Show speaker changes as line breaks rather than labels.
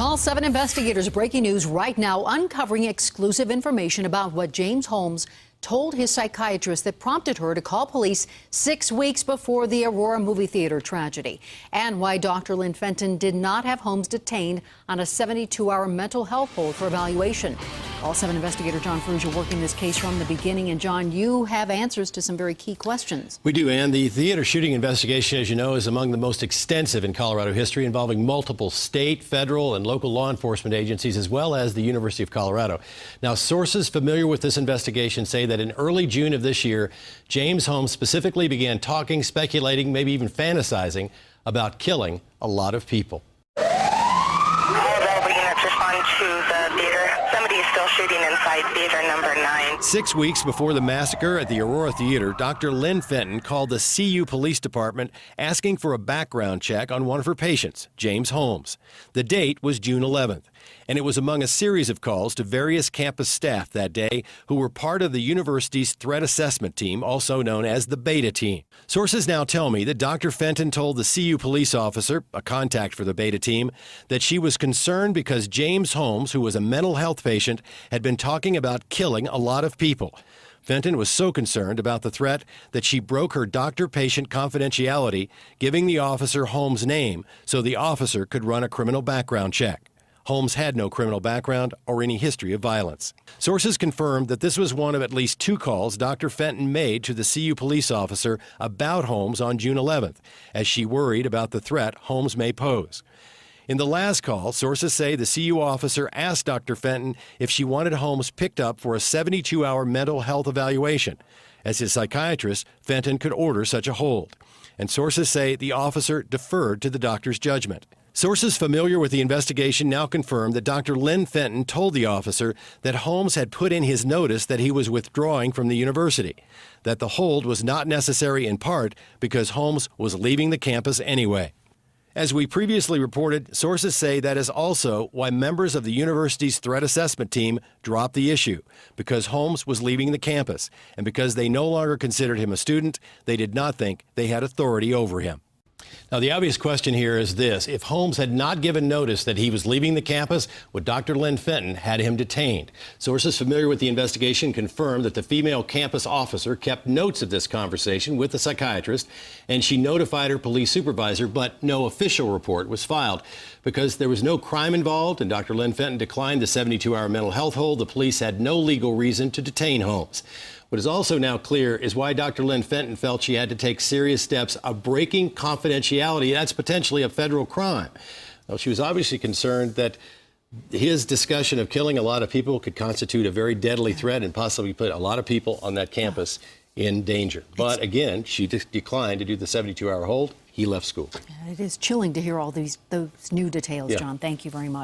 Call 7 investigators breaking news right now, uncovering exclusive information about what James Holmes told his psychiatrist that prompted her to call police 6 weeks before the Aurora movie theater tragedy, and why Dr. Lynn Fenton did not have Holmes detained on a 72-hour mental health hold for evaluation. Call 7 investigator John Ferrugia working this case from the beginning. And John, you have answers to some very key questions.
We do, Ann. The theater shooting investigation, as you know, is among the most extensive in Colorado history, involving multiple state, federal, and local law enforcement agencies, as well as the University of Colorado. Now, sources familiar with this investigation say that in early June of this year, James Holmes specifically began talking, speculating, maybe even fantasizing about killing a lot of people.
All available units respond to the theater. Somebody is still shooting inside theater number 9.
6 weeks before the massacre at the Aurora Theater, Dr. Lynn Fenton called the CU Police Department asking for a background check on one of her patients, James Holmes. The date was June 11th, and it was among a series of calls to various campus staff that day who were part of the university's threat assessment team, also known as the Beta Team. Sources now tell me that Dr. Fenton told the CU police officer, a contact for the Beta Team, that she was concerned because James Holmes, who was a mental health patient, had been talking about killing a lot of people. Fenton was so concerned about the threat that she broke her doctor-patient confidentiality, giving the officer Holmes' name so the officer could run a criminal background check. Holmes had no criminal background or any history of violence. Sources confirmed that this was one of at least 2 calls Dr. Fenton made to the CU police officer about Holmes on June 11th, as she worried about the threat Holmes may pose. In the last call, sources say the CU officer asked Dr. Fenton if she wanted Holmes picked up for a 72-hour mental health evaluation. As his psychiatrist, Fenton could order such a hold. And sources say the officer deferred to the doctor's judgment. Sources familiar with the investigation now confirm that Dr. Lynn Fenton told the officer that Holmes had put in his notice that he was withdrawing from the university, that the hold was not necessary in part because Holmes was leaving the campus anyway. As we previously reported, sources say that is also why members of the university's threat assessment team dropped the issue, because Holmes was leaving the campus, and because they no longer considered him a student, they did not think they had authority over him. Now, the obvious question here is this: if Holmes had not given notice that he was leaving the campus, would Dr. Lynn Fenton had him detained? Sources familiar with the investigation confirm that the female campus officer kept notes of this conversation with the psychiatrist, and she notified her police supervisor, but no official report was filed. Because there was no crime involved and Dr. Lynn Fenton declined the 72-hour mental health hold, the police had no legal reason to detain Holmes. What is also now clear is why Dr. Lynn Fenton felt she had to take serious steps of breaking confidentiality. That's potentially a federal crime. Well, she was obviously concerned that his discussion of killing a lot of people could constitute a very deadly threat and possibly put a lot of people on that campus in danger. But again, she declined to do the 72-hour hold. He left school.
It is chilling to hear all those new details, John. Thank you very much.